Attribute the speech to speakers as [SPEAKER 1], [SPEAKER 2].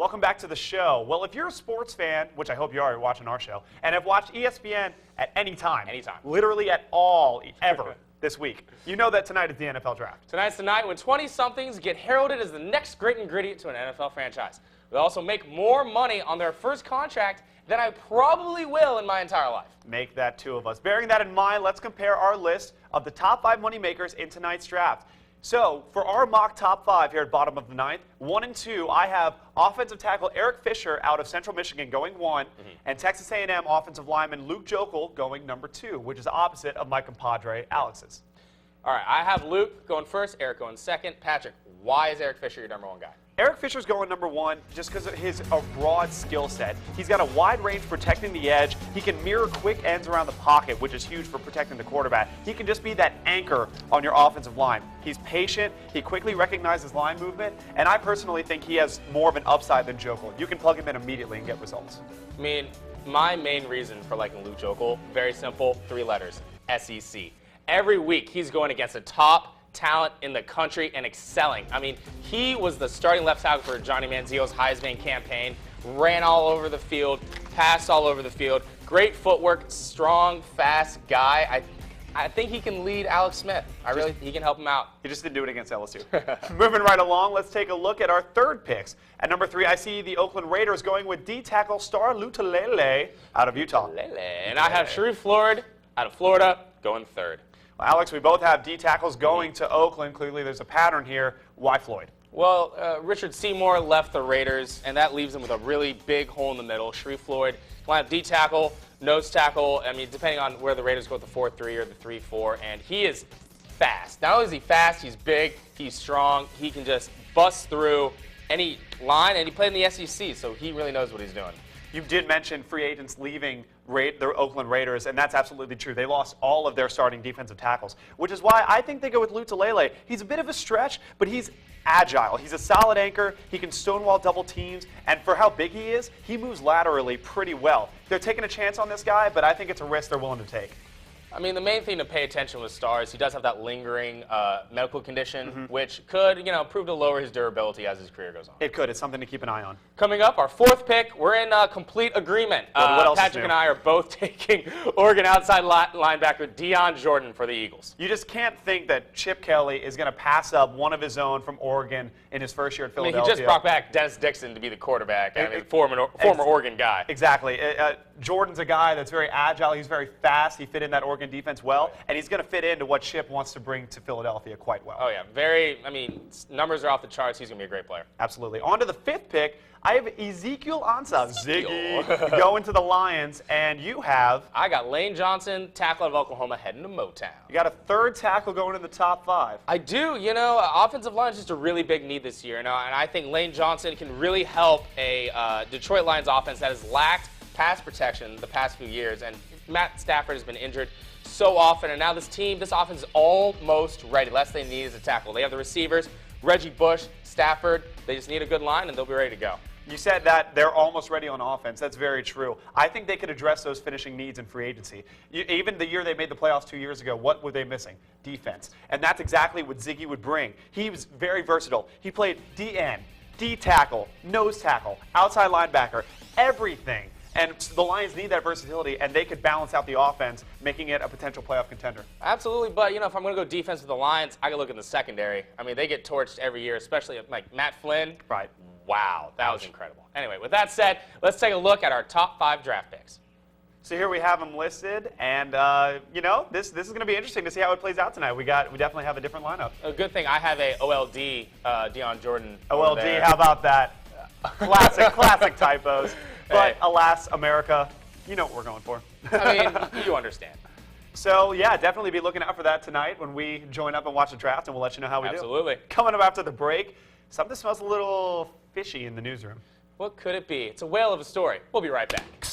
[SPEAKER 1] Welcome back to the show. Well, if you're a sports fan, which I hope you are, you're watching our show, and have watched ESPN at any time, literally at all, ever, this week, you know that tonight is the NFL Draft.
[SPEAKER 2] Tonight's the night when 20-somethings get heralded as the next great ingredient to an NFL franchise. They'll also make more money on their first contract than I probably will in my entire life.
[SPEAKER 1] Make that two of us. Bearing that in mind, let's compare our list of the top 5 moneymakers in tonight's draft. So, for our mock top 5 here at bottom of the ninth, 1 and 2, I have offensive tackle Eric Fisher out of Central Michigan going 1, and Texas A&M offensive lineman Luke Joeckel going number 2, which is opposite of my compadre Alex's.
[SPEAKER 2] All right, I have Luke going first, Eric going second. Patrick, why is Eric Fisher your number 1 guy?
[SPEAKER 1] Eric Fisher's going number 1 just because of his broad skill set. He's got a wide range protecting the edge. He can mirror quick ends around the pocket, which is huge for protecting the quarterback. He can just be that anchor on your offensive line. He's patient. He quickly recognizes line movement. And I personally think he has more of an upside than Joeckel. You can plug him in immediately and get results.
[SPEAKER 2] I mean, my main reason for liking Luke Joeckel, very simple, 3 letters, SEC. Every week he's going against a top talent in the country and excelling. I mean, he was the starting left tackle for Johnny Manziel's Heisman campaign, ran all over the field, passed all over the field, great footwork, strong, fast guy. I think he can lead Alex Smith. He can help him out.
[SPEAKER 1] He just didn't do it against LSU. Moving right along, let's take a look at our 3rd picks. At number 3, I see the Oakland Raiders going with D-tackle Star Lotulelei out of Utah.
[SPEAKER 2] And I have Sharrif Floyd out of Florida going 3rd.
[SPEAKER 1] Well, Alex, we both have D-tackles going to Oakland. Clearly, there's a pattern here. Why Floyd?
[SPEAKER 2] Well, Richard Seymour left the Raiders, and that leaves him with a really big hole in the middle. Sharrif Floyd will have D-tackle, nose tackle, I mean, depending on where the Raiders go with the 4-3 or the 3-4, and he is fast. Not only is he fast, he's big, he's strong, he can just bust through any line, and he played in the SEC, so he really knows what he's doing.
[SPEAKER 1] You did mention free agents leaving the Oakland Raiders, and that's absolutely true. They lost all of their starting defensive tackles, which is why I think they go with Lotulelei. He's a bit of a stretch, but he's agile. He's a solid anchor. He can stonewall double teams, and for how big he is, he moves laterally pretty well. They're taking a chance on this guy, but I think it's a risk they're willing to take.
[SPEAKER 2] I mean, the main thing to pay attention with Star is he does have that lingering medical condition, which could, prove to lower his durability as his career goes on.
[SPEAKER 1] It could. It's something to keep an eye on.
[SPEAKER 2] Coming up, our 4th pick, we're in complete agreement. Patrick and I are both taking Oregon outside linebacker Dion Jordan for the Eagles.
[SPEAKER 1] You just can't think that Chip Kelly is going to pass up one of his own from Oregon in his first year at Philadelphia.
[SPEAKER 2] I mean, he just brought back Dennis Dixon to be the quarterback. I mean, former Oregon guy.
[SPEAKER 1] Exactly. Jordan's a guy that's very agile. He's very fast. He fit in that Oregon defense well, and he's going to fit into what Chip wants to bring to Philadelphia quite well.
[SPEAKER 2] Oh, yeah. Numbers are off the charts. He's going to be a great player.
[SPEAKER 1] Absolutely. On to the 5th pick. I have Ezekiel Ansah, Ziggy, going to the Lions, and you have...
[SPEAKER 2] I got Lane Johnson, tackle out of Oklahoma, heading to Motown.
[SPEAKER 1] You got a 3rd tackle going in the top 5.
[SPEAKER 2] I do. Offensive line is just a really big need this year, and I think Lane Johnson can really help a Detroit Lions offense that has lacked pass protection the past few years, and Matt Stafford has been injured so often, and now this offense is almost ready. Last they need is a tackle. They have the receivers, Reggie Bush, Stafford. They just need a good line, and they'll be ready to go.
[SPEAKER 1] You said that they're almost ready on offense. That's very true. I think they could address those finishing needs in free agency. Even the year they made the playoffs 2 years ago, what were they missing? Defense. And that's exactly what Ziggy would bring. He was very versatile. He played DN, D-tackle, nose tackle, outside linebacker, everything. And the Lions need that versatility, and they could balance out the offense, making it a potential playoff contender.
[SPEAKER 2] Absolutely, but if I'm going to go defense with the Lions, I got to look in the secondary. I mean, they get torched every year, especially like Matt Flynn.
[SPEAKER 1] Right.
[SPEAKER 2] Wow, that was incredible. Anyway, with that said, let's take a look at our top 5 draft picks.
[SPEAKER 1] So here we have them listed, and this is going to be interesting to see how it plays out tonight. We definitely have a different lineup.
[SPEAKER 2] A good thing I have a OLD Dion Jordan.
[SPEAKER 1] OLD, how about that? Classic typos. But alas, America, you know what we're going for.
[SPEAKER 2] I mean, you understand.
[SPEAKER 1] So, yeah, definitely be looking out for that tonight when we join up and watch the draft, and we'll let you know how we do.
[SPEAKER 2] Absolutely.
[SPEAKER 1] Coming up after the break, something smells a little fishy in the newsroom.
[SPEAKER 2] What could it be? It's a whale of a story. We'll be right back.